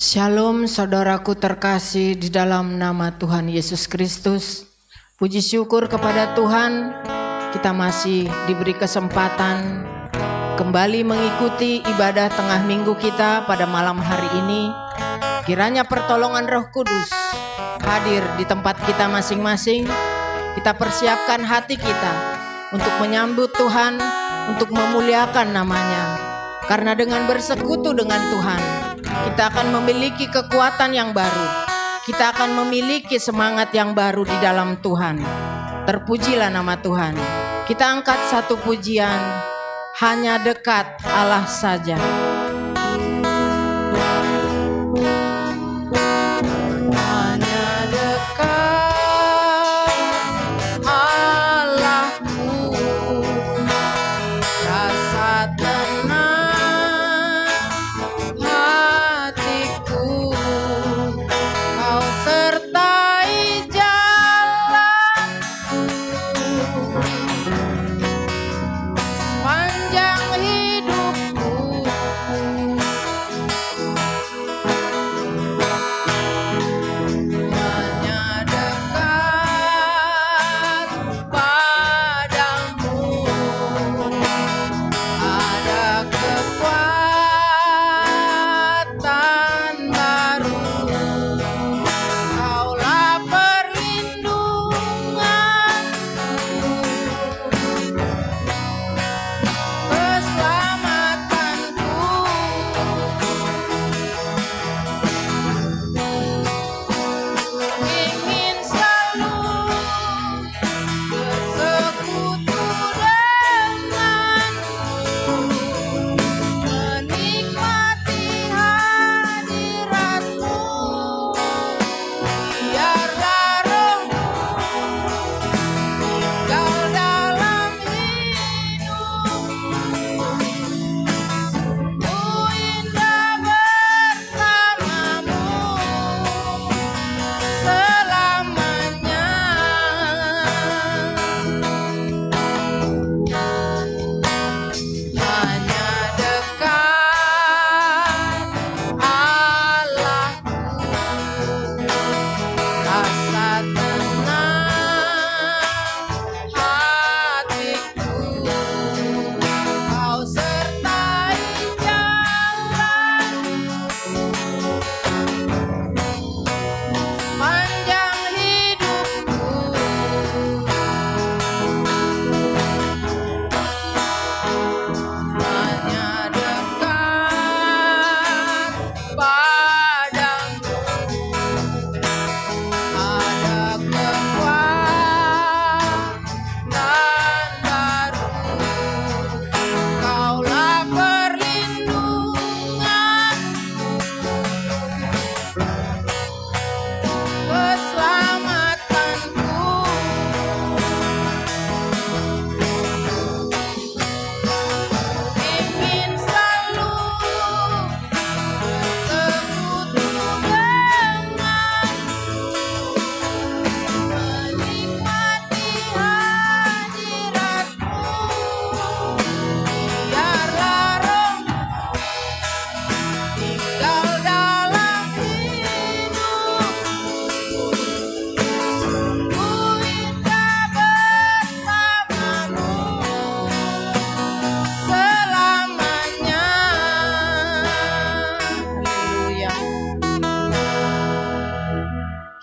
Shalom saudaraku terkasih di dalam nama Tuhan Yesus Kristus. Puji syukur kepada Tuhan, kita masih diberi kesempatan kembali mengikuti ibadah tengah minggu kita pada malam hari ini. Kiranya pertolongan Roh Kudus hadir di tempat kita masing-masing. Kita persiapkan hati kita untuk menyambut Tuhan, untuk memuliakan namanya. Karena dengan bersekutu dengan Tuhan, kita akan memiliki kekuatan yang baru. Kita akan memiliki semangat yang baru di dalam Tuhan. Terpujilah nama Tuhan. Kita angkat satu pujian, hanya dekat Allah saja.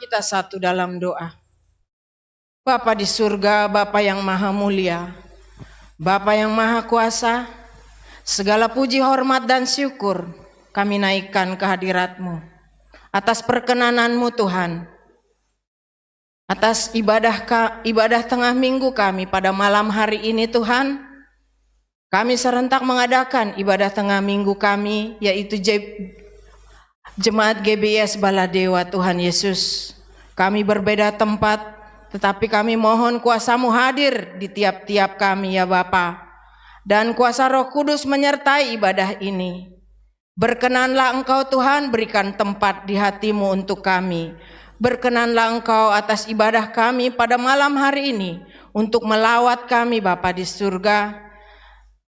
Kita satu dalam doa. Bapa di surga, Bapa yang maha mulia, Bapa yang maha kuasa, segala puji, hormat, dan syukur kami naikkan ke hadirat-Mu. Atas perkenanan-Mu Tuhan, atas ibadah tengah minggu kami pada malam hari ini Tuhan, kami serentak mengadakan ibadah tengah minggu kami, yaitu Jemaat GBS Baladewa Tuhan Yesus. Kami berbeda tempat, tetapi kami mohon kuasa-Mu hadir di tiap-tiap kami ya Bapa. Dan kuasa Roh Kudus menyertai ibadah ini. Berkenanlah Engkau Tuhan berikan tempat di hati-Mu untuk kami. Berkenanlah Engkau atas ibadah kami pada malam hari ini untuk melawat kami Bapa di surga.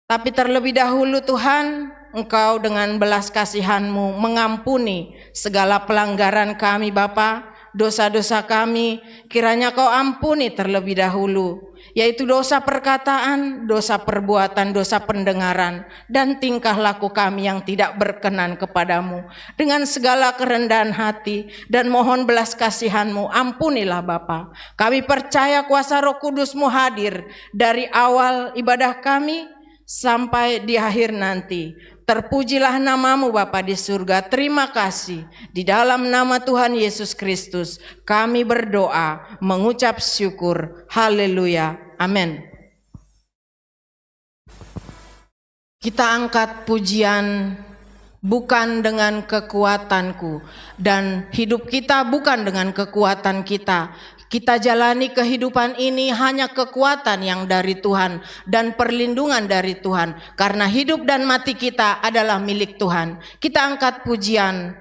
Tapi terlebih dahulu Tuhan, Engkau dengan belas kasihan-Mu mengampuni segala pelanggaran kami Bapa, dosa-dosa kami, kiranya Kau ampuni terlebih dahulu, yaitu dosa perkataan, dosa perbuatan, dosa pendengaran, dan tingkah laku kami yang tidak berkenan kepadamu. Dengan segala kerendahan hati dan mohon belas kasihan-Mu, ampunilah Bapa. Kami percaya kuasa Roh Kudus-Mu hadir dari awal ibadah kami sampai di akhir nanti. Terpujilah nama-Mu Bapa di surga. Terima kasih. Di dalam nama Tuhan Yesus Kristus kami berdoa, mengucap syukur. Haleluya. Amin. Kita angkat pujian, bukan dengan kekuatanku, dan hidup kita bukan dengan kekuatan kita. Kita jalani kehidupan ini hanya kekuatan yang dari Tuhan dan perlindungan dari Tuhan. Karena hidup dan mati kita adalah milik Tuhan. Kita angkat pujian,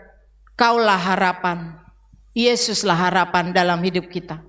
Kaulah harapan. Yesuslah harapan dalam hidup kita.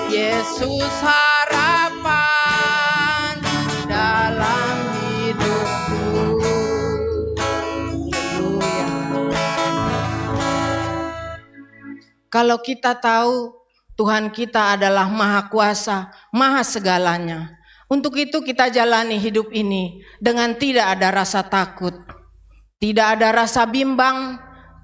Yesus harapan dalam hidupku. Haleluya. Kalau kita tahu Tuhan kita adalah Maha Kuasa, Maha segalanya. Untuk itu kita jalani hidup ini dengan tidak ada rasa takut, tidak ada rasa bimbang,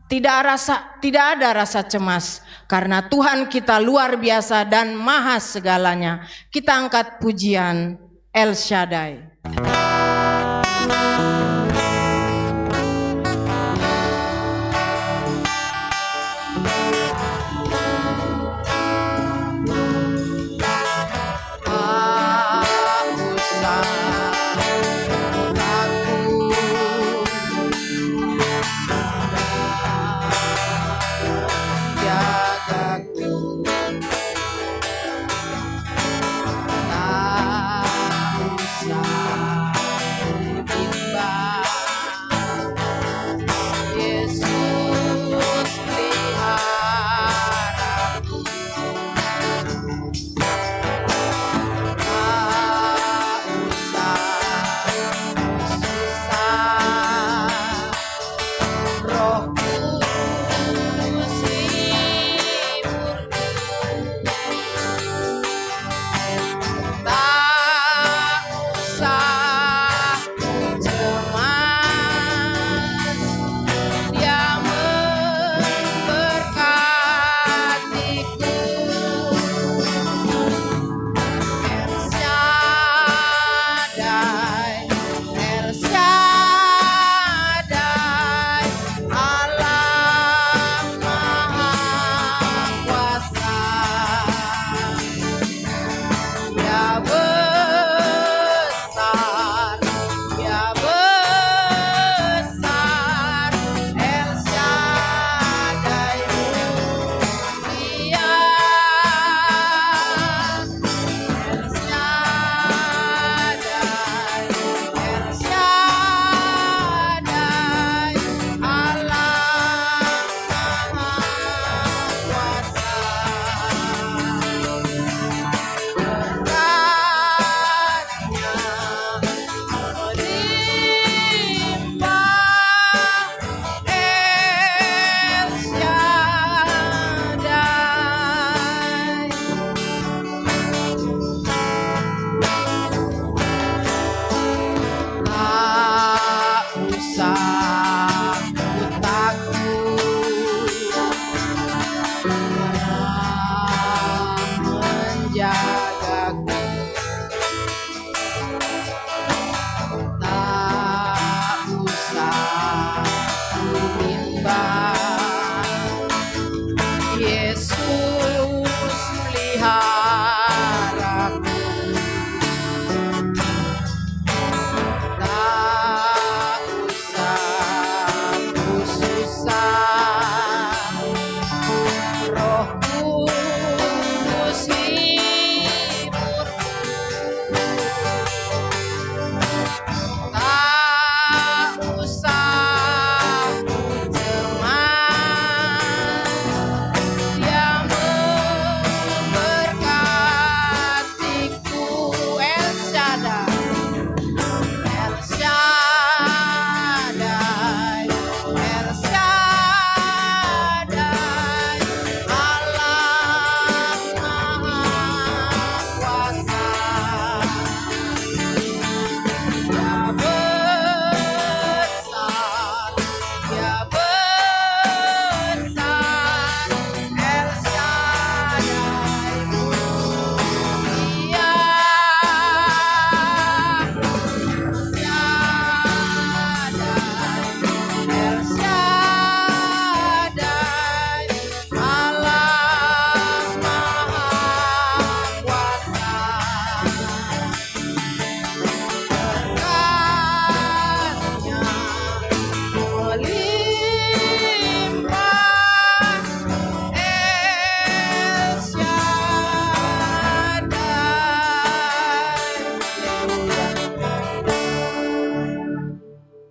tidak ada rasa cemas. Karena Tuhan kita luar biasa dan maha segalanya. Kita angkat pujian El Shaddai.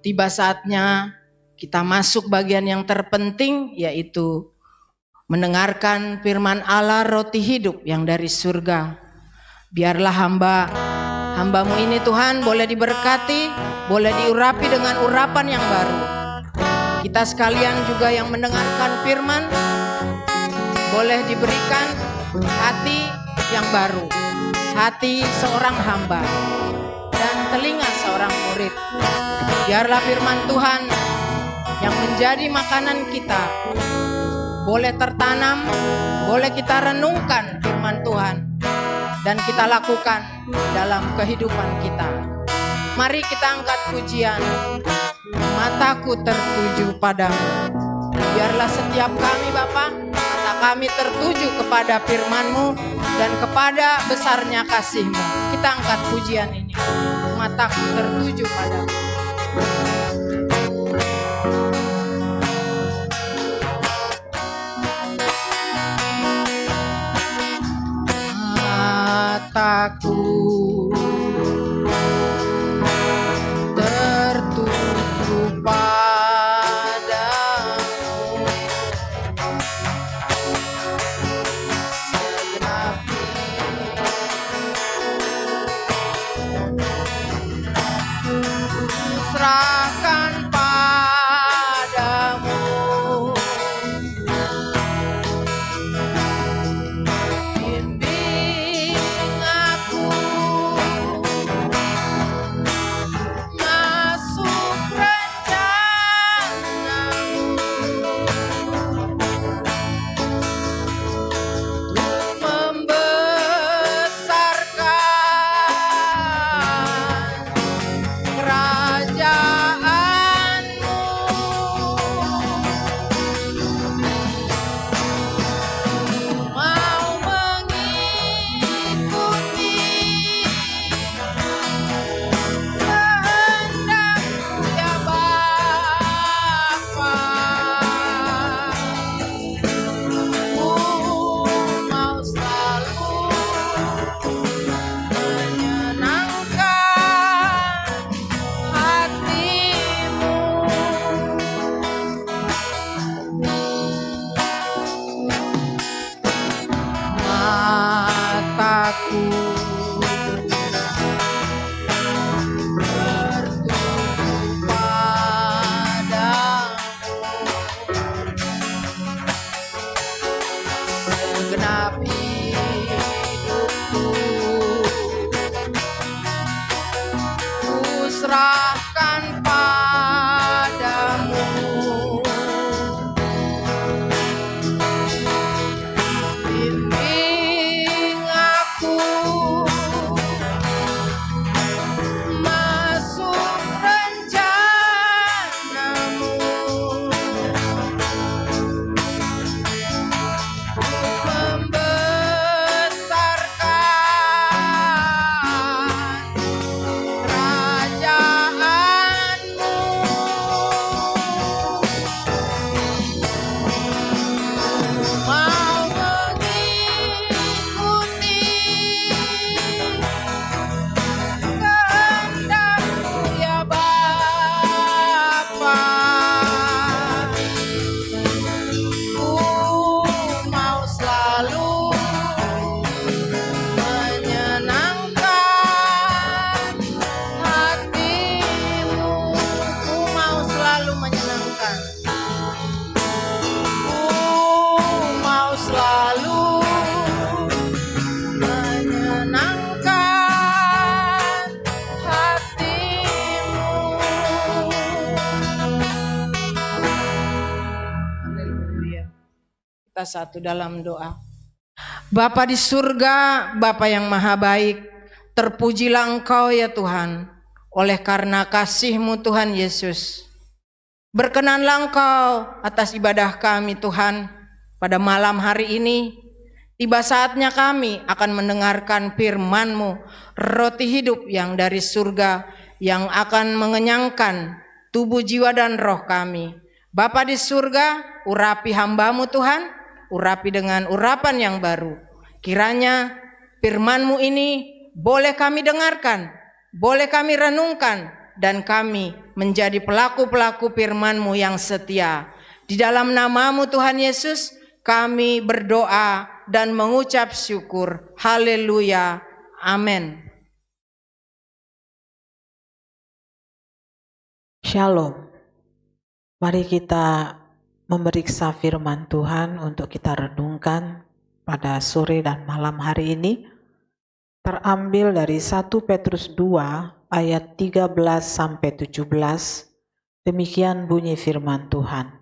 tiba saatnya kita masuk bagian yang terpenting, yaitu mendengarkan firman Allah, roti hidup yang dari surga. Biarlah hambamu ini Tuhan boleh diberkati, boleh diurapi dengan urapan yang baru. Kita sekalian juga yang mendengarkan firman boleh diberikan hati yang baru, hati seorang hamba dan telinga seorang murid. Biarlah firman Tuhan yang menjadi makanan kita boleh tertanam, boleh kita renungkan firman Tuhan dan kita lakukan dalam kehidupan kita. Mari kita angkat pujian, mataku tertuju padamu. Biarlah setiap kami Bapa, mata kami tertuju kepada firman-Mu dan kepada besarnya kasih-Mu. Kita angkat pujian ini, mataku tertuju padamu. Mataku tertuju padamu, segenap hidupku serahkan padamu. Serahkan padamu, bimbing aku masuk rencana-Mu, satu dalam doa. Bapa di surga, Bapa yang maha baik, terpujilah Engkau ya Tuhan, oleh karena kasih-Mu Tuhan Yesus. Berkenanlah Engkau atas ibadah kami Tuhan pada malam hari ini. Tiba saatnya kami akan mendengarkan firman-Mu, roti hidup yang dari surga, yang akan mengenyangkan tubuh, jiwa, dan roh kami. Bapa di surga, urapi hamba-Mu Tuhan, urapi dengan urapan yang baru. Kiranya firman-Mu ini boleh kami dengarkan, boleh kami renungkan, dan kami menjadi pelaku-pelaku firman-Mu yang setia. Di dalam nama-Mu Tuhan Yesus, kami berdoa dan mengucap syukur. Haleluya. Amin. Shalom. Mari kita memeriksa firman Tuhan untuk kita renungkan pada sore dan malam hari ini. Terambil dari 1 Petrus 2 ayat 13 sampai 17. Demikian bunyi firman Tuhan.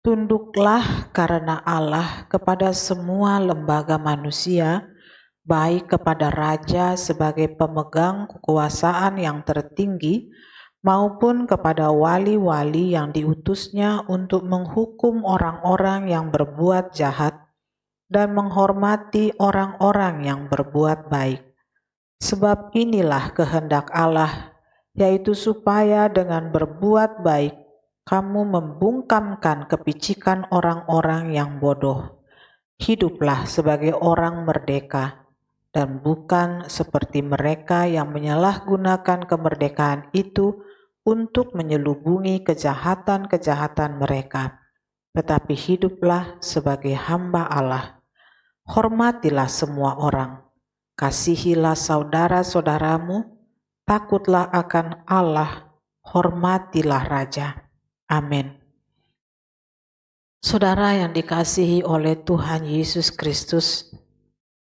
Tunduklah karena Allah kepada semua lembaga manusia, baik kepada raja sebagai pemegang kekuasaan yang tertinggi, maupun kepada wali-wali yang diutusnya untuk menghukum orang-orang yang berbuat jahat dan menghormati orang-orang yang berbuat baik. Sebab inilah kehendak Allah, yaitu supaya dengan berbuat baik kamu membungkamkan kepicikan orang-orang yang bodoh. Hiduplah sebagai orang merdeka, dan bukan seperti mereka yang menyalahgunakan kemerdekaan itu untuk menyelubungi kejahatan-kejahatan mereka. Tetapi hiduplah sebagai hamba Allah. Hormatilah semua orang, kasihilah saudara-saudaramu, takutlah akan Allah, hormatilah Raja. Amin. Saudara yang dikasihi oleh Tuhan Yesus Kristus,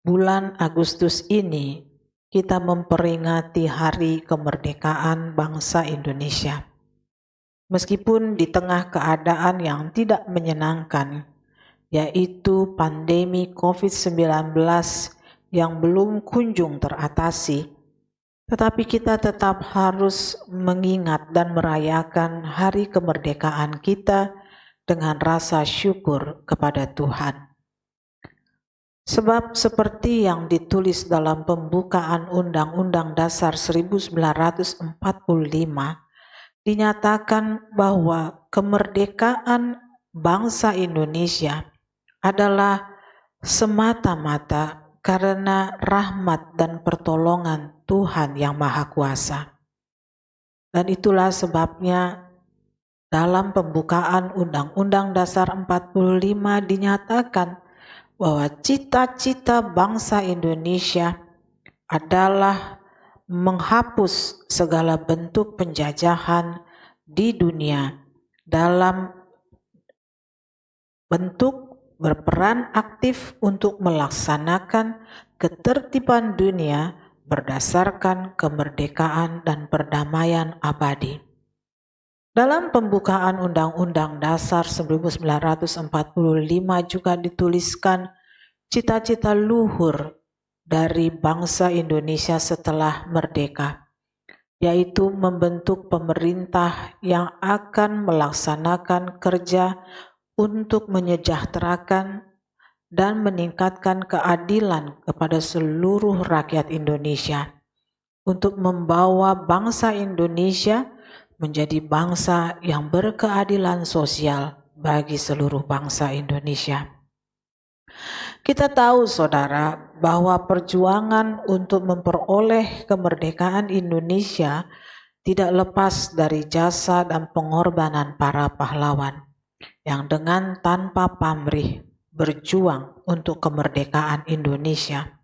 bulan Agustus ini kita memperingati hari kemerdekaan bangsa Indonesia. Meskipun di tengah keadaan yang tidak menyenangkan, yaitu pandemi COVID-19 yang belum kunjung teratasi, tetapi kita tetap harus mengingat dan merayakan hari kemerdekaan kita dengan rasa syukur kepada Tuhan. Sebab seperti yang ditulis dalam pembukaan Undang-Undang Dasar 1945, dinyatakan bahwa kemerdekaan bangsa Indonesia adalah semata-mata karena rahmat dan pertolongan Tuhan yang Maha Kuasa. Dan itulah sebabnya dalam pembukaan Undang-Undang Dasar 45 dinyatakan bahwa cita-cita bangsa Indonesia adalah menghapus segala bentuk penjajahan di dunia dalam bentuk berperan aktif untuk melaksanakan ketertiban dunia berdasarkan kemerdekaan dan perdamaian abadi. Dalam pembukaan Undang-Undang Dasar 1945 juga dituliskan cita-cita luhur dari bangsa Indonesia setelah merdeka, yaitu membentuk pemerintah yang akan melaksanakan kerja untuk menyejahterakan dan meningkatkan keadilan kepada seluruh rakyat Indonesia, untuk membawa bangsa Indonesia menjadi bangsa yang berkeadilan sosial bagi seluruh bangsa Indonesia. Kita tahu, saudara, bahwa perjuangan untuk memperoleh kemerdekaan Indonesia tidak lepas dari jasa dan pengorbanan para pahlawan yang dengan tanpa pamrih berjuang untuk kemerdekaan Indonesia.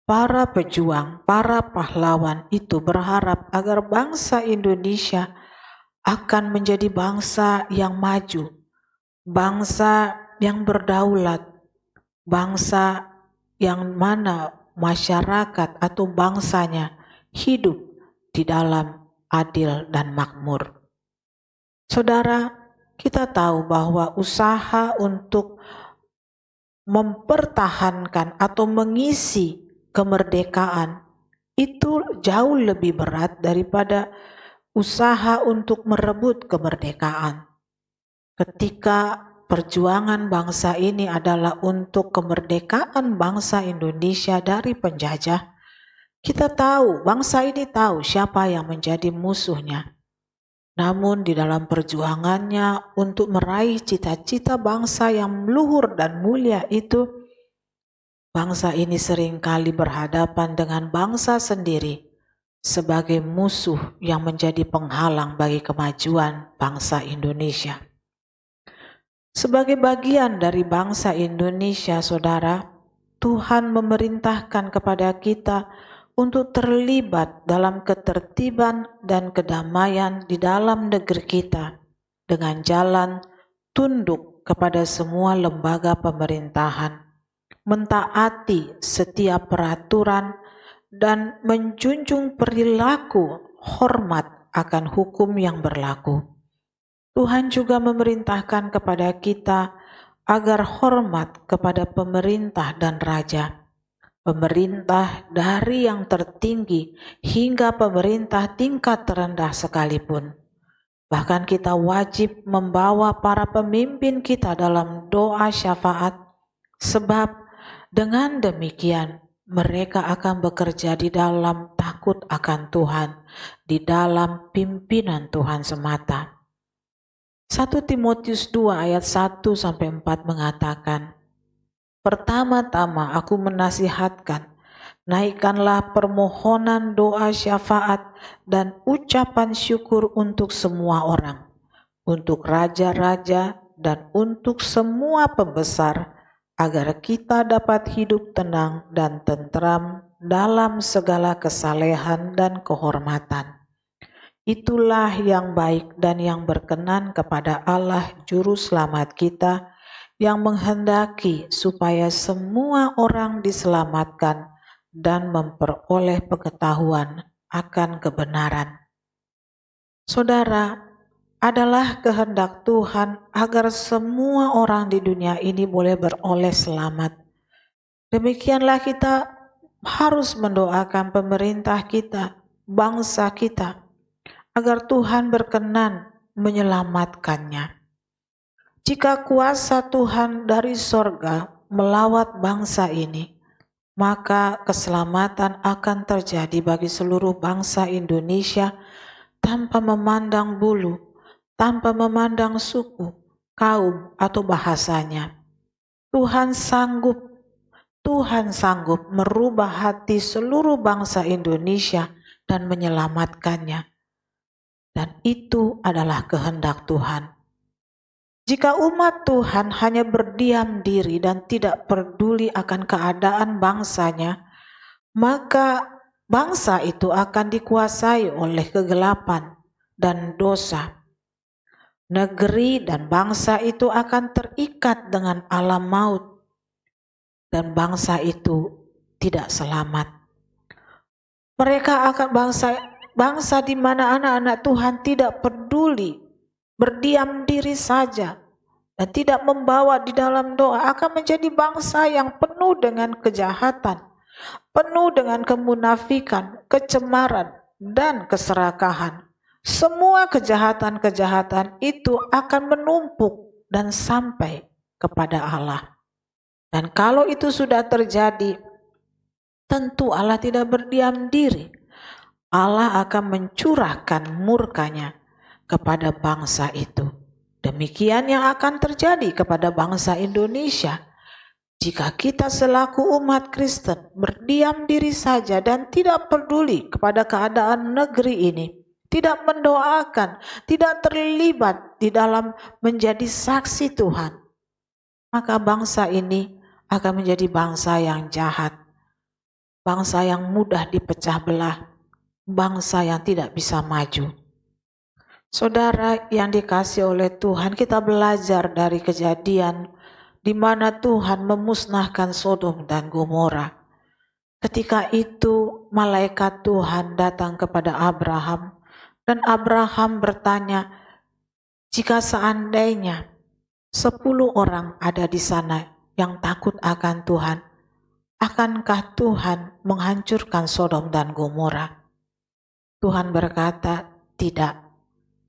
Para pejuang, para pahlawan itu berharap agar bangsa Indonesia akan menjadi bangsa yang maju, bangsa yang berdaulat, bangsa yang mana masyarakat atau bangsanya hidup di dalam adil dan makmur. Saudara, kita tahu bahwa usaha untuk mempertahankan atau mengisi kemerdekaan itu jauh lebih berat daripada usaha untuk merebut kemerdekaan. Ketika perjuangan bangsa ini adalah untuk kemerdekaan bangsa Indonesia dari penjajah, kita tahu, bangsa ini tahu siapa yang menjadi musuhnya. Namun di dalam perjuangannya untuk meraih cita-cita bangsa yang luhur dan mulia itu, bangsa ini seringkali berhadapan dengan bangsa sendiri sebagai musuh yang menjadi penghalang bagi kemajuan bangsa Indonesia. Sebagai bagian dari bangsa Indonesia, saudara, Tuhan memerintahkan kepada kita untuk terlibat dalam ketertiban dan kedamaian di dalam negeri kita dengan jalan tunduk kepada semua lembaga pemerintahan, mentaati setiap peraturan, dan menjunjung perilaku hormat akan hukum yang berlaku. Tuhan juga memerintahkan kepada kita agar hormat kepada pemerintah dan raja, pemerintah dari yang tertinggi hingga pemerintah tingkat terendah sekalipun. Bahkan kita wajib membawa para pemimpin kita dalam doa syafaat, sebab dengan demikian mereka akan bekerja di dalam takut akan Tuhan, di dalam pimpinan Tuhan semata. 1 Timotius 2 ayat 1-4 mengatakan, "Pertama-tama aku menasihatkan, naikkanlah permohonan doa syafaat dan ucapan syukur untuk semua orang, untuk raja-raja dan untuk semua pembesar, agar kita dapat hidup tenang dan tentram dalam segala kesalehan dan kehormatan. Itulah yang baik dan yang berkenan kepada Allah Juru Selamat kita, yang menghendaki supaya semua orang diselamatkan dan memperoleh pengetahuan akan kebenaran." Saudara, adalah kehendak Tuhan agar semua orang di dunia ini boleh beroleh selamat. Demikianlah kita harus mendoakan pemerintah kita, bangsa kita, agar Tuhan berkenan menyelamatkannya. Jika kuasa Tuhan dari sorga melawat bangsa ini, maka keselamatan akan terjadi bagi seluruh bangsa Indonesia tanpa memandang bulu, tanpa memandang suku, kaum, atau bahasanya. Tuhan sanggup merubah hati seluruh bangsa Indonesia dan menyelamatkannya. Dan itu adalah kehendak Tuhan. Jika umat Tuhan hanya berdiam diri dan tidak peduli akan keadaan bangsanya, maka bangsa itu akan dikuasai oleh kegelapan dan dosa. Negeri dan bangsa itu akan terikat dengan alam maut, dan bangsa itu tidak selamat. Mereka akan bangsa di mana anak-anak Tuhan tidak peduli, berdiam diri saja, dan tidak membawa di dalam doa, akan menjadi bangsa yang penuh dengan kejahatan, penuh dengan kemunafikan, kecemaran, dan keserakahan. Semua kejahatan-kejahatan itu akan menumpuk dan sampai kepada Allah. Dan kalau itu sudah terjadi, tentu Allah tidak berdiam diri. Allah akan mencurahkan murkanya kepada bangsa itu. Demikian yang akan terjadi kepada bangsa Indonesia. Jika kita selaku umat Kristen berdiam diri saja dan tidak peduli kepada keadaan negeri ini, tidak mendoakan, tidak terlibat di dalam menjadi saksi Tuhan, maka bangsa ini akan menjadi bangsa yang jahat, bangsa yang mudah dipecah belah, bangsa yang tidak bisa maju. Saudara yang dikasihi oleh Tuhan, kita belajar dari kejadian di mana Tuhan memusnahkan Sodom dan Gomora. Ketika itu malaikat Tuhan datang kepada Abraham, dan Abraham bertanya, jika seandainya 10 orang ada di sana yang takut akan Tuhan, akankah Tuhan menghancurkan Sodom dan Gomora? Tuhan berkata, tidak.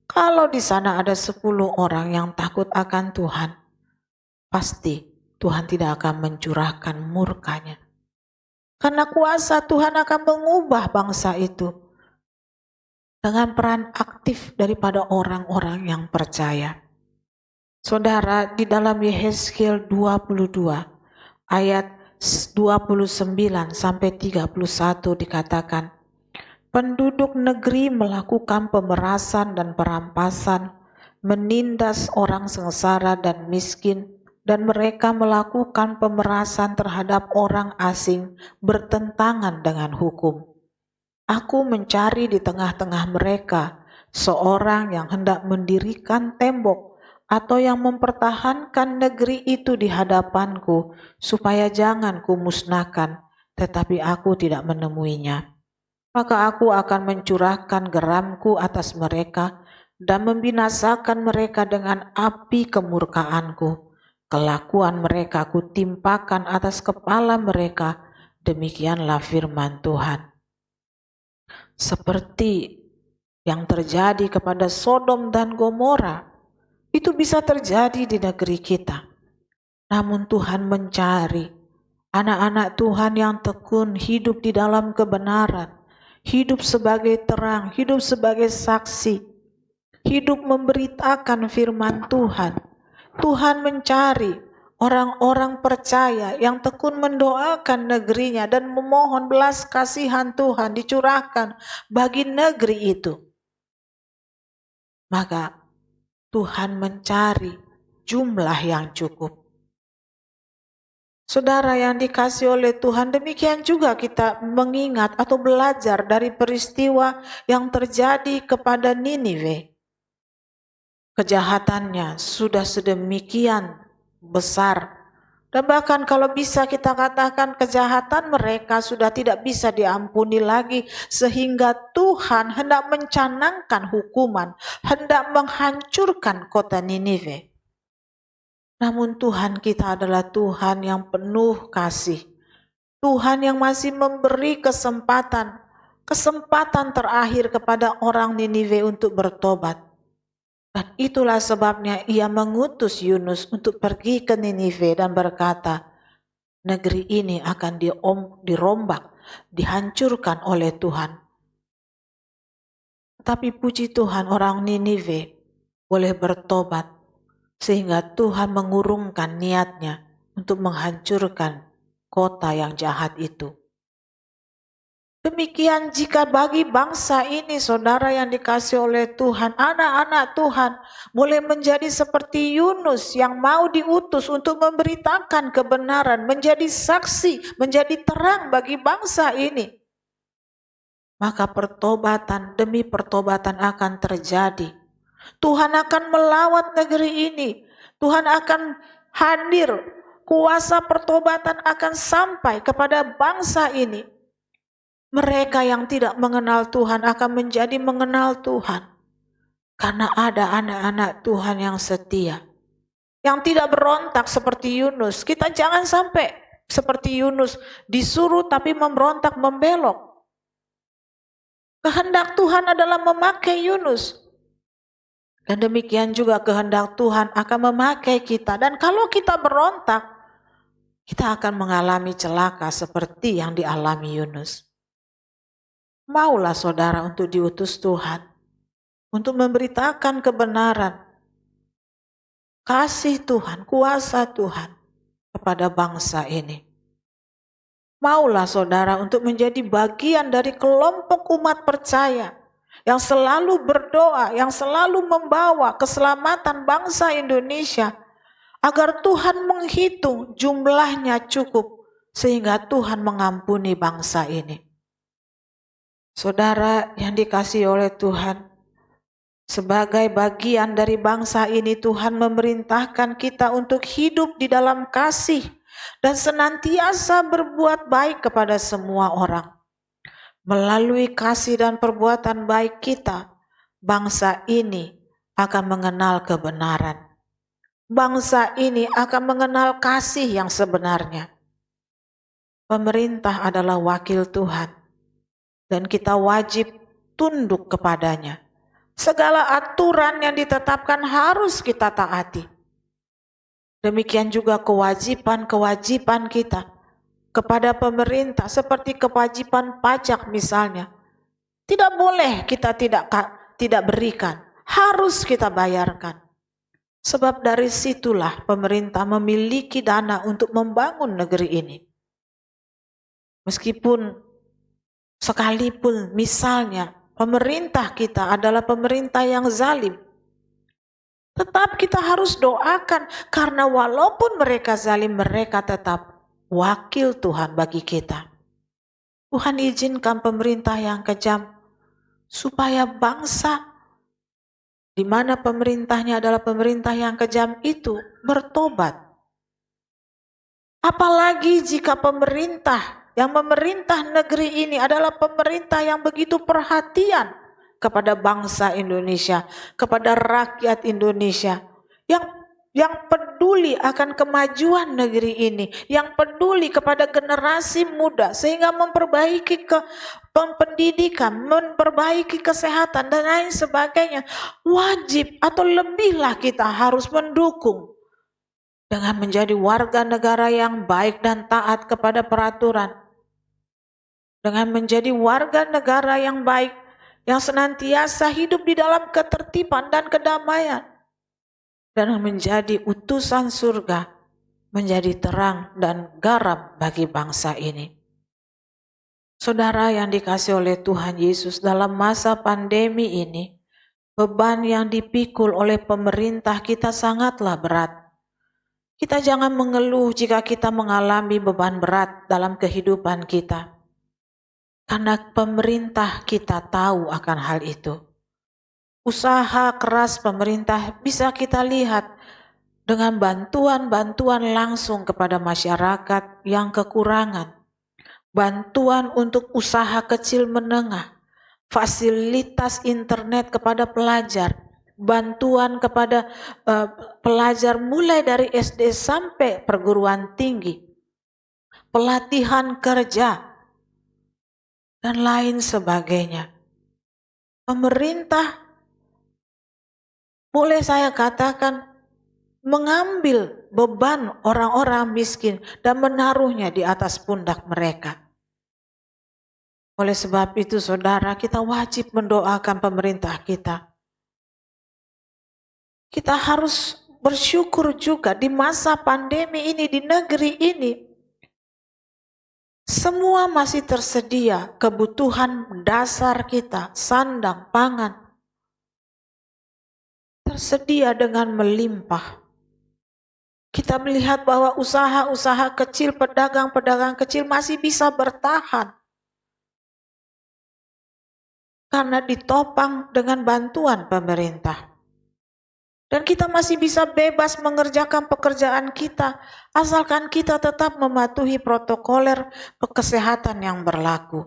Kalau di sana ada 10 orang yang takut akan Tuhan, pasti Tuhan tidak akan mencurahkan murkanya. Karena kuasa Tuhan akan mengubah bangsa itu dengan peran aktif daripada orang-orang yang percaya. Saudara, di dalam Yehezkiel 22 ayat 29-31 dikatakan, Penduduk negeri melakukan pemerasan dan perampasan, menindas orang sengsara dan miskin, dan mereka melakukan pemerasan terhadap orang asing bertentangan dengan hukum. Aku mencari di tengah-tengah mereka seorang yang hendak mendirikan tembok atau yang mempertahankan negeri itu di hadapanku, supaya jangan kumusnahkan, tetapi aku tidak menemuinya. Maka aku akan mencurahkan geramku atas mereka dan membinasakan mereka dengan api kemurkaanku. Kelakuan mereka kutimpakan atas kepala mereka. Demikianlah firman Tuhan. Seperti yang terjadi kepada Sodom dan Gomora, itu bisa terjadi di negeri kita. Namun Tuhan mencari anak-anak Tuhan yang tekun, hidup di dalam kebenaran, hidup sebagai terang, hidup sebagai saksi, hidup memberitakan firman Tuhan. Tuhan mencari orang-orang percaya yang tekun mendoakan negerinya dan memohon belas kasihan Tuhan dicurahkan bagi negeri itu. Maka Tuhan mencari jumlah yang cukup. Saudara yang dikasihi oleh Tuhan, demikian juga kita mengingat atau belajar dari peristiwa yang terjadi kepada Niniwe. Kejahatannya sudah sedemikian besar, dan bahkan kalau bisa kita katakan kejahatan mereka sudah tidak bisa diampuni lagi, sehingga Tuhan hendak mencanangkan hukuman, hendak menghancurkan kota Niniwe. Namun Tuhan kita adalah Tuhan yang penuh kasih. Tuhan yang masih memberi kesempatan terakhir kepada orang Niniwe untuk bertobat. Dan itulah sebabnya ia mengutus Yunus untuk pergi ke Niniwe dan berkata, negeri ini akan dirombak, dihancurkan oleh Tuhan. Tapi puji Tuhan, orang Niniwe boleh bertobat, sehingga Tuhan mengurungkan niatnya untuk menghancurkan kota yang jahat itu. Demikian jika bagi bangsa ini, saudara yang dikasihi oleh Tuhan, anak-anak Tuhan boleh menjadi seperti Yunus yang mau diutus untuk memberitakan kebenaran, menjadi saksi, menjadi terang bagi bangsa ini. Maka pertobatan demi pertobatan akan terjadi. Tuhan akan melawat negeri ini. Tuhan akan hadir. Kuasa pertobatan akan sampai kepada bangsa ini. Mereka yang tidak mengenal Tuhan akan menjadi mengenal Tuhan. Karena ada anak-anak Tuhan yang setia. Yang tidak berontak seperti Yunus. Kita jangan sampai seperti Yunus. Disuruh tapi memberontak, membelok. Kehendak Tuhan adalah memakai Yunus. Dan demikian juga kehendak Tuhan akan memakai kita. Dan kalau kita berontak, kita akan mengalami celaka seperti yang dialami Yunus. Maulah saudara untuk diutus Tuhan, untuk memberitakan kebenaran, kasih Tuhan, kuasa Tuhan kepada bangsa ini. Maulah saudara untuk menjadi bagian dari kelompok umat percaya yang selalu berdoa, yang selalu membawa keselamatan bangsa Indonesia, agar Tuhan menghitung jumlahnya cukup sehingga Tuhan mengampuni bangsa ini. Saudara yang dikasihi oleh Tuhan, sebagai bagian dari bangsa ini Tuhan memerintahkan kita untuk hidup di dalam kasih dan senantiasa berbuat baik kepada semua orang. Melalui kasih dan perbuatan baik kita, bangsa ini akan mengenal kebenaran. Bangsa ini akan mengenal kasih yang sebenarnya. Pemerintah adalah wakil Tuhan dan kita wajib tunduk kepadanya. Segala aturan yang ditetapkan harus kita taati. Demikian juga kewajiban kita kepada pemerintah, seperti kewajiban pajak misalnya. Tidak boleh kita tidak berikan, harus kita bayarkan. Sebab dari situlah pemerintah memiliki dana untuk membangun negeri ini. Meskipun Sekalipun misalnya pemerintah kita adalah pemerintah yang zalim, tetap kita harus doakan, karena walaupun mereka zalim, mereka tetap wakil Tuhan bagi kita. Tuhan izinkan pemerintah yang kejam supaya bangsa di mana pemerintahnya adalah pemerintah yang kejam itu bertobat. Apalagi jika pemerintah yang memerintah negeri ini adalah pemerintah yang begitu perhatian kepada bangsa Indonesia, kepada rakyat Indonesia, yang peduli akan kemajuan negeri ini, yang peduli kepada generasi muda sehingga memperbaiki pendidikan, memperbaiki kesehatan dan lain sebagainya. Wajib atau lebihlah kita harus mendukung dengan menjadi warga negara yang baik dan taat kepada peraturan. Dengan menjadi warga negara yang baik, yang senantiasa hidup di dalam ketertiban dan kedamaian. Dan menjadi utusan surga, menjadi terang dan garam bagi bangsa ini. Saudara yang dikasihi oleh Tuhan Yesus, dalam masa pandemi ini, beban yang dipikul oleh pemerintah kita sangatlah berat. Kita jangan mengeluh jika kita mengalami beban berat dalam kehidupan kita. Karena pemerintah kita tahu akan hal itu. Usaha keras pemerintah bisa kita lihat dengan bantuan-bantuan langsung kepada masyarakat yang kekurangan. Bantuan untuk usaha kecil menengah, fasilitas internet kepada pelajar, bantuan kepada pelajar mulai dari SD sampai perguruan tinggi, pelatihan kerja, dan lain sebagainya. Pemerintah, boleh saya katakan, mengambil beban orang-orang miskin dan menaruhnya di atas pundak mereka. Oleh sebab itu, saudara, kita wajib mendoakan pemerintah kita. Kita harus bersyukur juga di masa pandemi ini, di negeri ini. Semua masih tersedia, kebutuhan dasar kita, sandang, pangan, tersedia dengan melimpah. Kita melihat bahwa usaha-usaha kecil, pedagang-pedagang kecil masih bisa bertahan. Karena ditopang dengan bantuan pemerintah. Dan kita masih bisa bebas mengerjakan pekerjaan kita, asalkan kita tetap mematuhi protokoler kesehatan yang berlaku.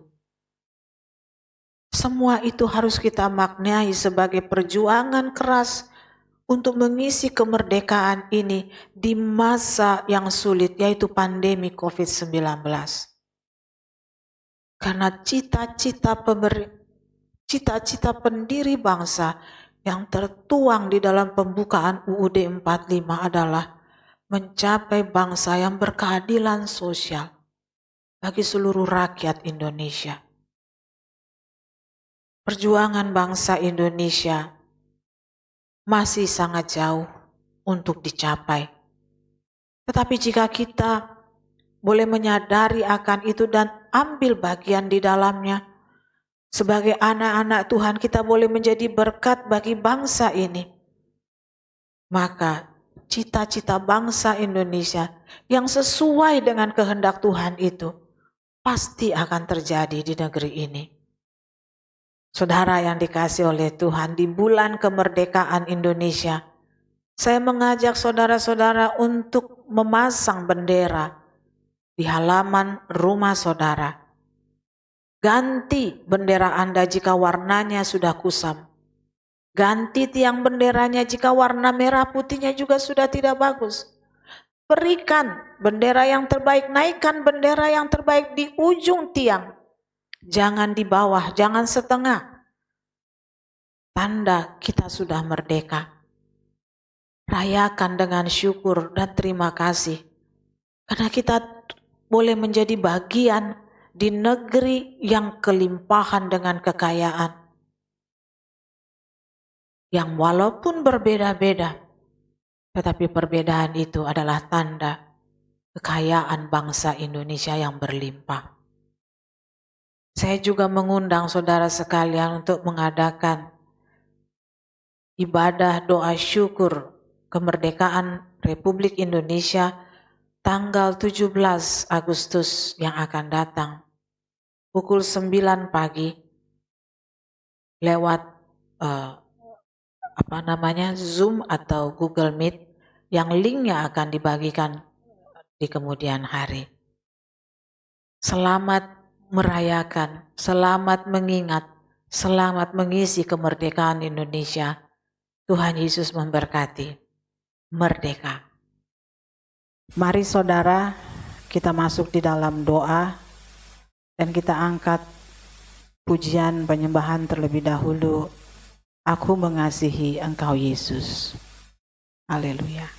Semua itu harus kita maknai sebagai perjuangan keras untuk mengisi kemerdekaan ini di masa yang sulit, yaitu pandemi COVID-19. Karena cita-cita pendiri bangsa yang tertuang di dalam pembukaan UUD 45 adalah mencapai bangsa yang berkeadilan sosial bagi seluruh rakyat Indonesia. Perjuangan bangsa Indonesia masih sangat jauh untuk dicapai. Tetapi jika kita boleh menyadari akan itu dan ambil bagian di dalamnya, sebagai anak-anak Tuhan kita boleh menjadi berkat bagi bangsa ini. Maka cita-cita bangsa Indonesia yang sesuai dengan kehendak Tuhan itu pasti akan terjadi di negeri ini. Saudara yang dikasihi oleh Tuhan, di bulan kemerdekaan Indonesia, saya mengajak saudara-saudara untuk memasang bendera di halaman rumah saudara. Ganti bendera Anda jika warnanya sudah kusam. Ganti tiang benderanya jika warna merah putihnya juga sudah tidak bagus. Berikan bendera yang terbaik, naikkan bendera yang terbaik di ujung tiang. Jangan di bawah, jangan setengah. Tanda kita sudah merdeka. Rayakan dengan syukur dan terima kasih. Karena kita boleh menjadi bagian di negeri yang kelimpahan dengan kekayaan. Yang walaupun berbeda-beda, tetapi perbedaan itu adalah tanda kekayaan bangsa Indonesia yang berlimpah. Saya juga mengundang saudara sekalian untuk mengadakan ibadah doa syukur kemerdekaan Republik Indonesia tanggal 17 Agustus yang akan datang pukul 9 pagi lewat Zoom atau Google Meet yang linknya akan dibagikan di kemudian hari. Selamat merayakan, selamat mengingat, selamat mengisi kemerdekaan Indonesia. Tuhan Yesus memberkati. Merdeka. Mari saudara, kita masuk di dalam doa dan kita angkat pujian penyembahan terlebih dahulu. Aku mengasihi Engkau Yesus. Haleluya.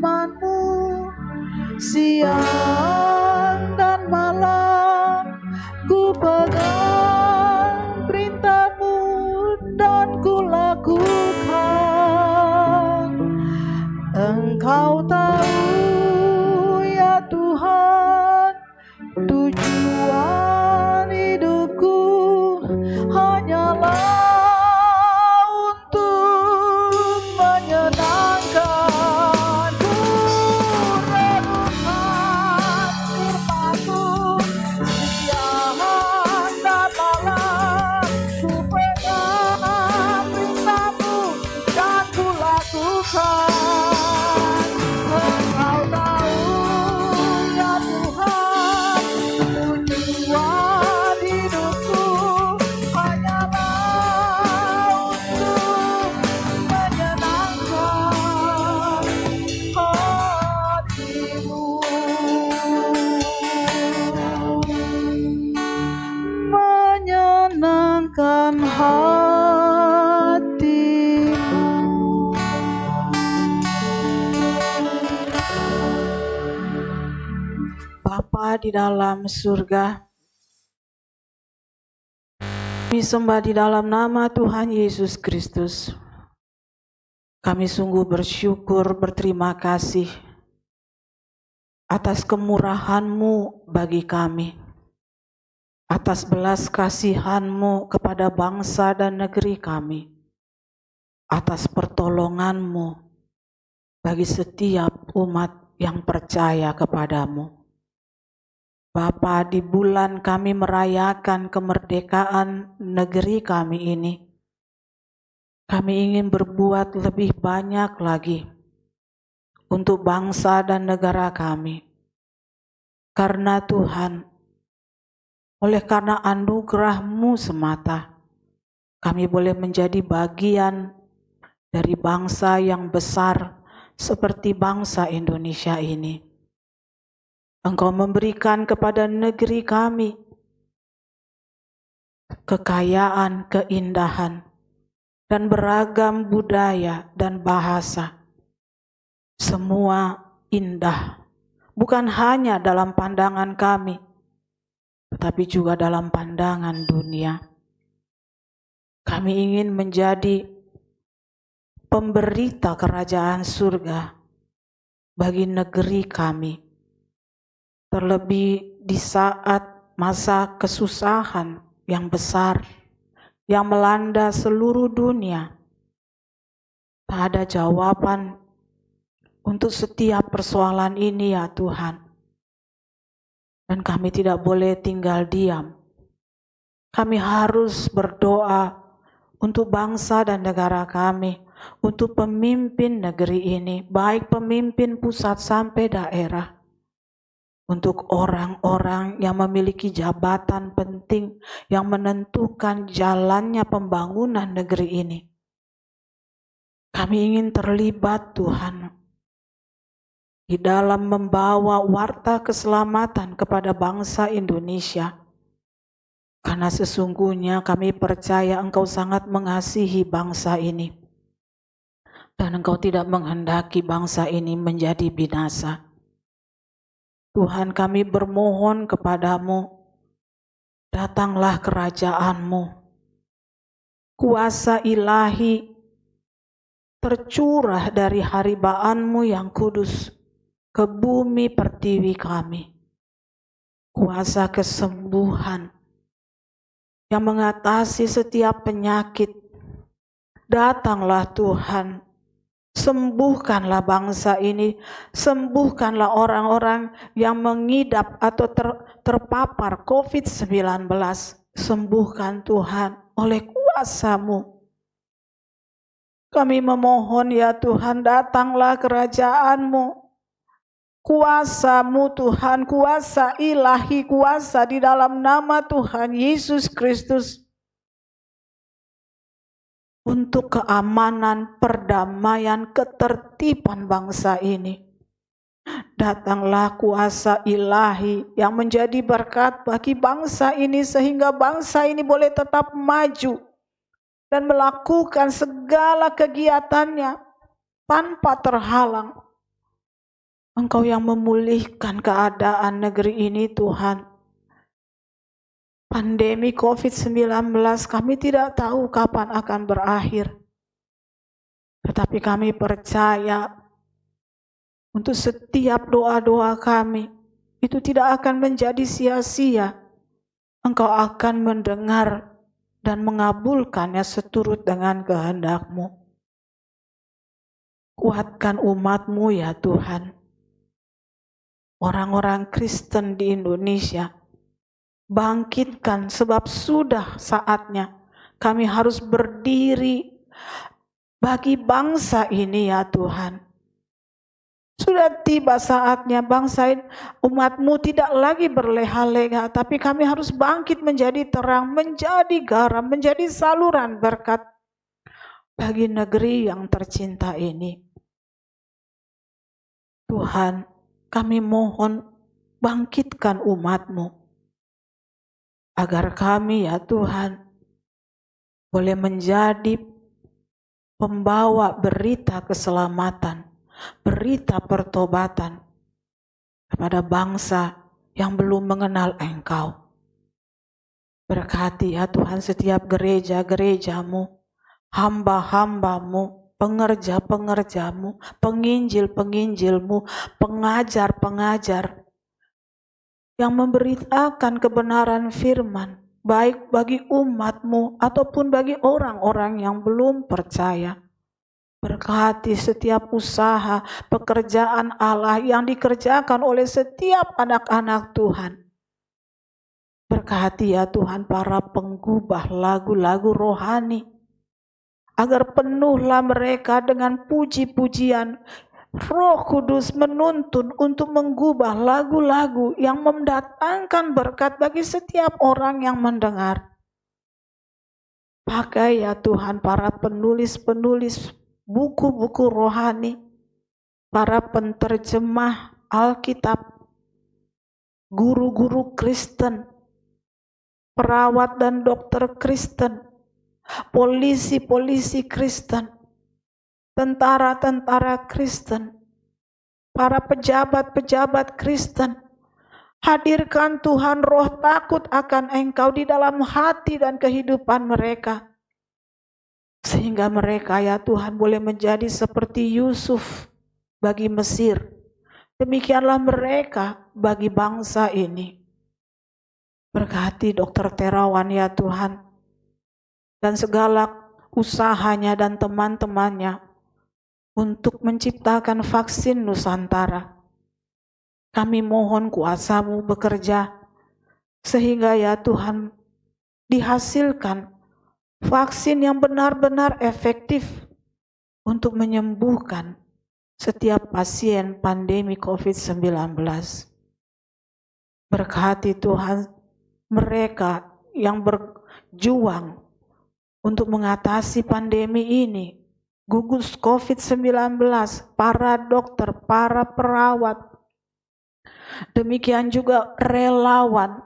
firman-Mu, siang dan malam ku pegang perintah-Mu dan ku lakukan. Engkau tahu ya Tuhan, tujuan hidupku hanyalah untuk menyenangkan. Ku renungkan firman-Mu siang dan malam, ku pegang perintah-Mu dan ku lakukan. Engkau tahu ya Tuhan, tujuan hidupku hanyalah untuk menyenangkan hati-Mu. Menyenangkan hati-Mu. Bapa di dalam surga, kami sembah di dalam nama Tuhan Yesus Kristus. Kami sungguh bersyukur, berterima kasih atas kemurahan-Mu bagi kami, atas belas kasihan-Mu kepada bangsa dan negeri kami, atas pertolongan-Mu bagi setiap umat yang percaya kepadamu. Bapa, di bulan kami merayakan kemerdekaan negeri kami ini, kami ingin berbuat lebih banyak lagi untuk bangsa dan negara kami. Karena Tuhan, oleh karena anugerah-Mu semata, kami boleh menjadi bagian dari bangsa yang besar seperti bangsa Indonesia ini. Engkau memberikan kepada negeri kami kekayaan, keindahan, dan beragam budaya dan bahasa. Semua indah, bukan hanya dalam pandangan kami, tetapi juga dalam pandangan dunia. Kami ingin menjadi pemberita kerajaan surga bagi negeri kami. Terlebih di saat masa kesusahan yang besar yang melanda seluruh dunia. Tak ada jawaban untuk setiap persoalan ini ya Tuhan. Dan kami tidak boleh tinggal diam. Kami harus berdoa untuk bangsa dan negara kami, untuk pemimpin negeri ini, baik pemimpin pusat sampai daerah. Untuk orang-orang yang memiliki jabatan penting yang menentukan jalannya pembangunan negeri ini. Kami ingin terlibat Tuhan di dalam membawa warta keselamatan kepada bangsa Indonesia. Karena sesungguhnya kami percaya Engkau sangat mengasihi bangsa ini. Dan Engkau tidak menghendaki bangsa ini menjadi binasa. Tuhan, kami bermohon kepadamu, datanglah kerajaan-Mu. Kuasa ilahi tercurah dari haribaan-Mu yang kudus ke bumi pertiwi kami. Kuasa kesembuhan yang mengatasi setiap penyakit. Datanglah Tuhan. Sembuhkanlah bangsa ini, sembuhkanlah orang-orang yang mengidap atau terpapar COVID-19. Sembuhkan Tuhan oleh kuasa-Mu. Kami memohon ya Tuhan, datanglah kerajaan-Mu. Kuasa-Mu Tuhan, kuasa ilahi, kuasa di dalam nama Tuhan Yesus Kristus. Untuk keamanan, perdamaian, ketertiban bangsa ini. Datanglah kuasa ilahi yang menjadi berkat bagi bangsa ini sehingga bangsa ini boleh tetap maju dan melakukan segala kegiatannya tanpa terhalang. Engkau yang memulihkan keadaan negeri ini Tuhan. Pandemi COVID-19 kami tidak tahu kapan akan berakhir. Tetapi kami percaya untuk setiap doa-doa kami itu tidak akan menjadi sia-sia. Engkau akan mendengar dan mengabulkannya seturut dengan kehendak-Mu. Kuatkan umat-Mu ya Tuhan. Orang-orang Kristen di Indonesia, bangkitkan sebab sudah saatnya kami harus berdiri bagi bangsa ini ya Tuhan. Sudah tiba saatnya bangsa umat-Mu tidak lagi berleha-leha, tapi kami harus bangkit menjadi terang, menjadi garam, menjadi saluran berkat bagi negeri yang tercinta ini. Tuhan, kami mohon bangkitkan umat-Mu, agar kami ya Tuhan boleh menjadi pembawa berita keselamatan, berita pertobatan kepada bangsa yang belum mengenal Engkau. Berkati ya Tuhan setiap gereja-gereja-Mu, hamba-hamba-Mu, pengerja-pengerja-Mu, penginjil-penginjil-Mu, pengajar-pengajar yang memberitakan kebenaran firman, baik bagi umat-Mu ataupun bagi orang-orang yang belum percaya. Berkati setiap usaha, pekerjaan Allah yang dikerjakan oleh setiap anak-anak Tuhan. Berkati ya Tuhan para penggubah lagu-lagu rohani, agar penuhlah mereka dengan puji-pujian. Roh Kudus menuntun untuk menggubah lagu-lagu yang mendatangkan berkat bagi setiap orang yang mendengar. Pakai ya Tuhan para penulis-penulis buku-buku rohani, para penterjemah Alkitab, guru-guru Kristen, perawat dan dokter Kristen, polisi-polisi Kristen, tentara-tentara Kristen, para pejabat-pejabat Kristen. Hadirkan Tuhan roh takut akan Engkau di dalam hati dan kehidupan mereka. Sehingga mereka ya Tuhan boleh menjadi seperti Yusuf bagi Mesir. Demikianlah mereka bagi bangsa ini. Berkati Dr. Terawan ya Tuhan, dan segala usahanya dan teman-temannya untuk menciptakan vaksin Nusantara. Kami mohon kuasa-Mu bekerja, sehingga ya Tuhan dihasilkan vaksin yang benar-benar efektif untuk menyembuhkan setiap pasien pandemi COVID-19. Berkati Tuhan mereka yang berjuang untuk mengatasi pandemi ini, gugus COVID-19, para dokter, para perawat, demikian juga relawan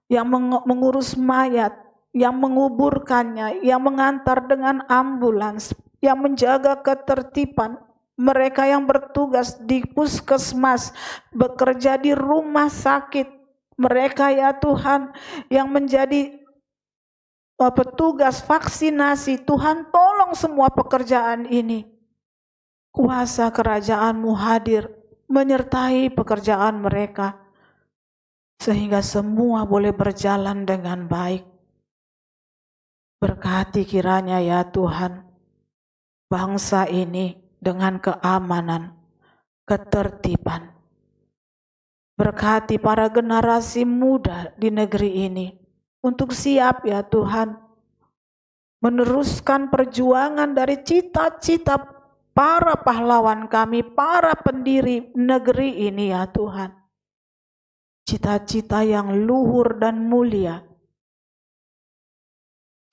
yang mengurus mayat, yang menguburkannya, yang mengantar dengan ambulans, yang menjaga ketertiban, mereka yang bertugas di puskesmas, bekerja di rumah sakit, mereka ya Tuhan yang menjadi petugas vaksinasi. Tuhan tolong semua pekerjaan ini. Kuasa kerajaan-Mu hadir menyertai pekerjaan mereka, sehingga semua boleh berjalan dengan baik. Berkati kiranya ya Tuhan bangsa ini dengan keamanan, ketertiban. Berkati para generasi muda di negeri ini untuk siap ya Tuhan meneruskan perjuangan dari cita-cita para pahlawan kami, para pendiri negeri ini ya Tuhan. Cita-cita yang luhur dan mulia.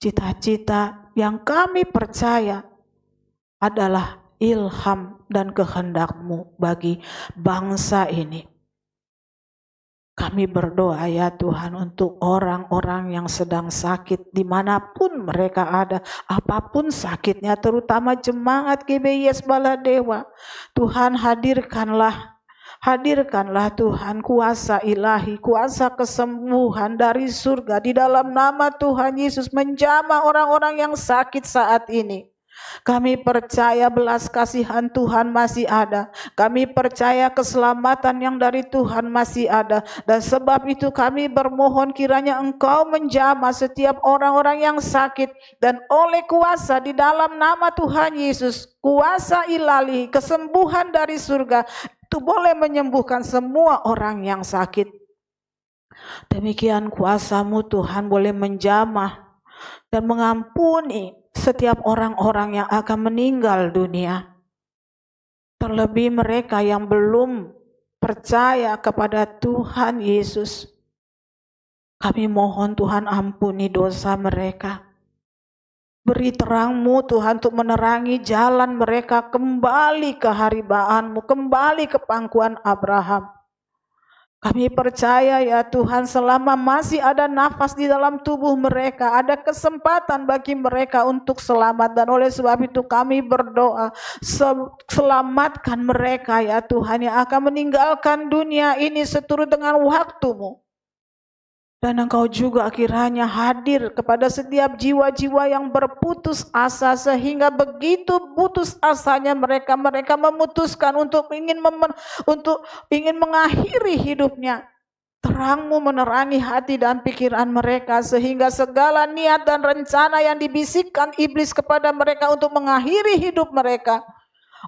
Cita-cita yang kami percaya adalah ilham dan kehendak-Mu bagi bangsa ini. Kami berdoa ya Tuhan untuk orang-orang yang sedang sakit dimanapun mereka ada, apapun sakitnya, terutama jemaat GBIS Baladewa. Tuhan hadirkanlah Hadirkanlah Tuhan kuasa ilahi, kuasa kesembuhan dari surga di dalam nama Tuhan Yesus menjamah orang-orang yang sakit saat ini. Kami percaya belas kasihan Tuhan masih ada. Kami percaya keselamatan yang dari Tuhan masih ada. Dan sebab itu kami bermohon kiranya Engkau menjamah setiap orang-orang yang sakit. Dan oleh kuasa di dalam nama Tuhan Yesus, kuasa ilahi, kesembuhan dari surga, itu boleh menyembuhkan semua orang yang sakit. Demikian kuasa-Mu Tuhan boleh menjamah dan mengampuni setiap orang-orang yang akan meninggal dunia. Terlebih mereka yang belum percaya kepada Tuhan Yesus. Kami mohon Tuhan ampuni dosa mereka. Beri terang-Mu Tuhan untuk menerangi jalan mereka kembali ke hariban-Mu, kembali ke pangkuan Abraham. Kami percaya ya Tuhan, selama masih ada nafas di dalam tubuh mereka, ada kesempatan bagi mereka untuk selamat. Dan oleh sebab itu kami berdoa, selamatkan mereka ya Tuhan yang akan meninggalkan dunia ini seturut dengan waktu-Mu. Dan Engkau juga kiranya hadir kepada setiap jiwa-jiwa yang berputus asa, sehingga begitu putus asanya mereka memutuskan untuk ingin mengakhiri hidupnya. Terang-Mu menerangi hati dan pikiran mereka, sehingga segala niat dan rencana yang dibisikkan iblis kepada mereka untuk mengakhiri hidup mereka,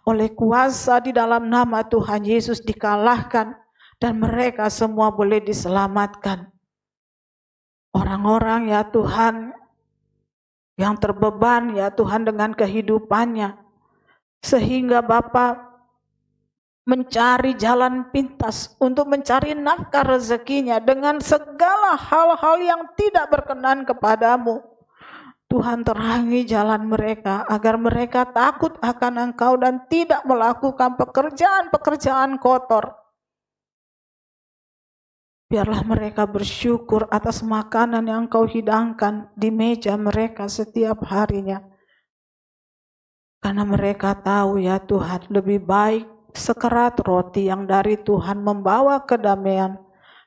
oleh kuasa di dalam nama Tuhan Yesus dikalahkan, dan mereka semua boleh diselamatkan. Orang-orang ya Tuhan yang terbeban ya Tuhan dengan kehidupannya, sehingga Bapa mencari jalan pintas untuk mencari nafkah rezekinya dengan segala hal-hal yang tidak berkenan kepadamu. Tuhan terangi jalan mereka agar mereka takut akan Engkau dan tidak melakukan pekerjaan-pekerjaan kotor. Biarlah mereka bersyukur atas makanan yang Engkau hidangkan di meja mereka setiap harinya. Karena mereka tahu ya Tuhan, lebih baik sekerat roti yang dari Tuhan membawa kedamaian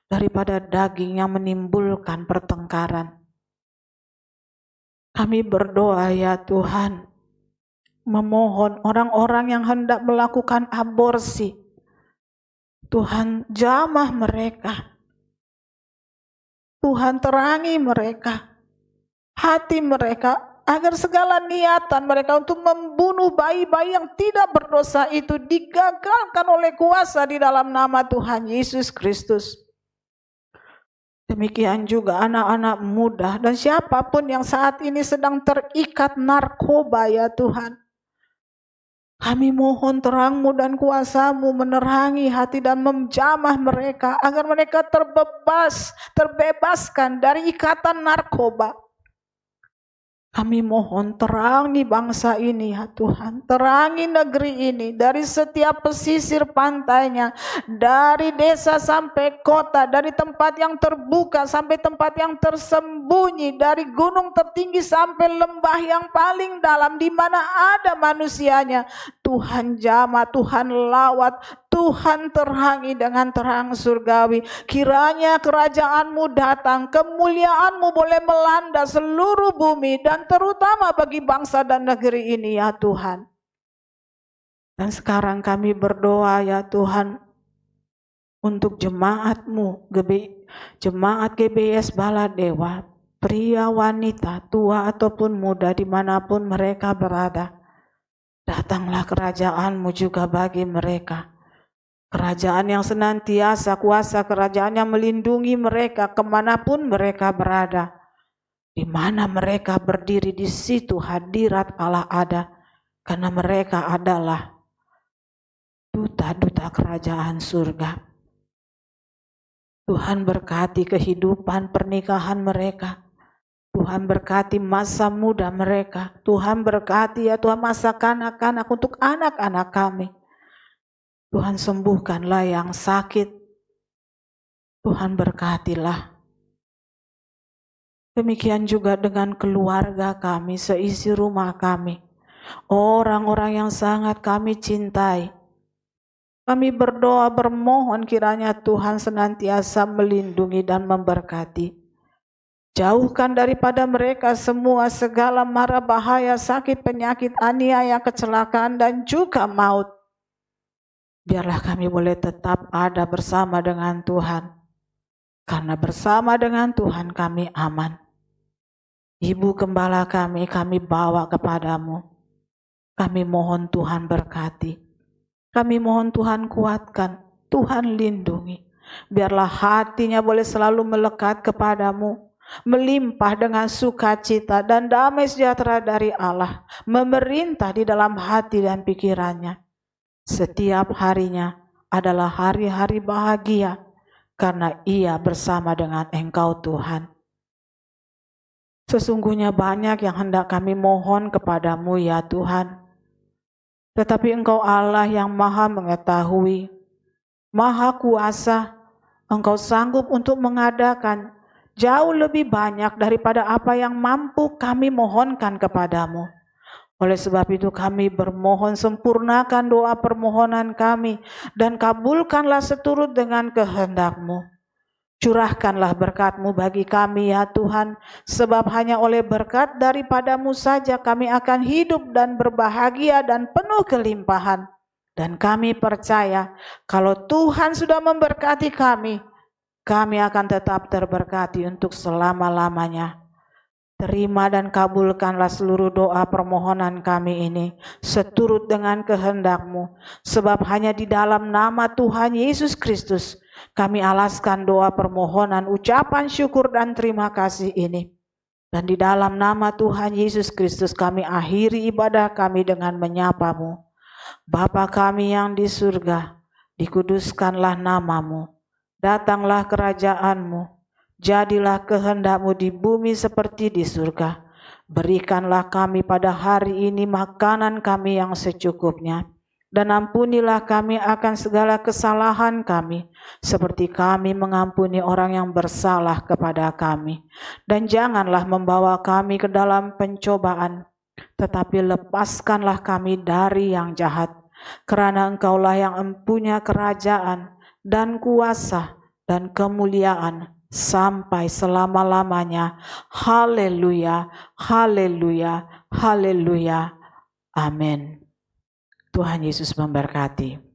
daripada daging yang menimbulkan pertengkaran. Kami berdoa ya Tuhan, memohon orang-orang yang hendak melakukan aborsi, Tuhan jamah mereka. Tuhan terangi mereka, hati mereka, agar segala niatan mereka untuk membunuh bayi-bayi yang tidak berdosa itu digagalkan oleh kuasa di dalam nama Tuhan Yesus Kristus. Demikian juga anak-anak muda dan siapapun yang saat ini sedang terikat narkoba ya Tuhan. Kami mohon terang-Mu dan kuasa-Mu menerangi hati dan menjamah mereka agar mereka terbebaskan dari ikatan narkoba. Kami mohon terangi bangsa ini ya Tuhan, terangi negeri ini dari setiap pesisir pantainya, dari desa sampai kota, dari tempat yang terbuka sampai tempat yang tersembunyi, dari gunung tertinggi sampai lembah yang paling dalam di mana ada manusianya. Tuhan jamah, Tuhan lawat, Tuhan terangi dengan terang surgawi. Kiranya kerajaan-Mu datang, kemuliaan-Mu boleh melanda seluruh bumi dan terutama bagi bangsa dan negeri ini ya Tuhan. Dan sekarang kami berdoa ya Tuhan untuk jemaat-Mu, jemaat GBS Baladewa, pria, wanita, tua ataupun muda dimanapun mereka berada. Datanglah kerajaan-Mu juga bagi mereka. Kerajaan yang senantiasa, kuasa kerajaan yang melindungi mereka kemanapun mereka berada. Di mana mereka berdiri, di situ hadirat Allah ada. Karena mereka adalah duta-duta kerajaan surga. Tuhan berkati kehidupan pernikahan mereka. Tuhan berkati masa muda mereka. Tuhan berkati ya Tuhan masa kanak-kanak untuk anak-anak kami. Tuhan sembuhkanlah yang sakit. Tuhan berkatilah. Demikian juga dengan keluarga kami, seisi rumah kami. Orang-orang yang sangat kami cintai. Kami berdoa bermohon kiranya Tuhan senantiasa melindungi dan memberkati. Jauhkan daripada mereka semua segala mara bahaya, sakit, penyakit, aniaya, kecelakaan, dan juga maut. Biarlah kami boleh tetap ada bersama dengan Tuhan. Karena bersama dengan Tuhan kami aman. Ibu Gembala kami bawa kepadamu. Kami mohon Tuhan berkati. Kami mohon Tuhan kuatkan, Tuhan lindungi. Biarlah hatinya boleh selalu melekat kepadamu, melimpah dengan sukacita dan damai sejahtera dari Allah, memerintah di dalam hati dan pikirannya. Setiap harinya adalah hari-hari bahagia, karena ia bersama dengan Engkau Tuhan. Sesungguhnya banyak yang hendak kami mohon kepadamu ya Tuhan. Tetapi Engkau Allah yang maha mengetahui, maha kuasa, Engkau sanggup untuk mengadakan jauh lebih banyak daripada apa yang mampu kami mohonkan kepadamu. Oleh sebab itu kami bermohon sempurnakan doa permohonan kami dan kabulkanlah seturut dengan kehendak-Mu. Curahkanlah berkat-Mu bagi kami ya Tuhan, sebab hanya oleh berkat daripada-Mu saja kami akan hidup dan berbahagia dan penuh kelimpahan. Dan kami percaya kalau Tuhan sudah memberkati kami, kami akan tetap terberkati untuk selama-lamanya. Terima dan kabulkanlah seluruh doa permohonan kami ini seturut dengan kehendak-Mu, sebab hanya di dalam nama Tuhan Yesus Kristus kami alaskan doa permohonan, ucapan syukur dan terima kasih ini. Dan di dalam nama Tuhan Yesus Kristus kami akhiri ibadah kami dengan menyapa-Mu. Bapa kami yang di surga, dikuduskanlah nama-Mu, datanglah kerajaan-Mu, jadilah kehendak-Mu di bumi seperti di surga. Berikanlah kami pada hari ini makanan kami yang secukupnya. Dan ampunilah kami akan segala kesalahan kami, seperti kami mengampuni orang yang bersalah kepada kami. Dan janganlah membawa kami ke dalam pencobaan, tetapi lepaskanlah kami dari yang jahat. Karena Engkaulah yang empunya kerajaan dan kuasa dan kemuliaan sampai selama-lamanya. Haleluya, haleluya, haleluya. Amin. Tuhan Yesus memberkati.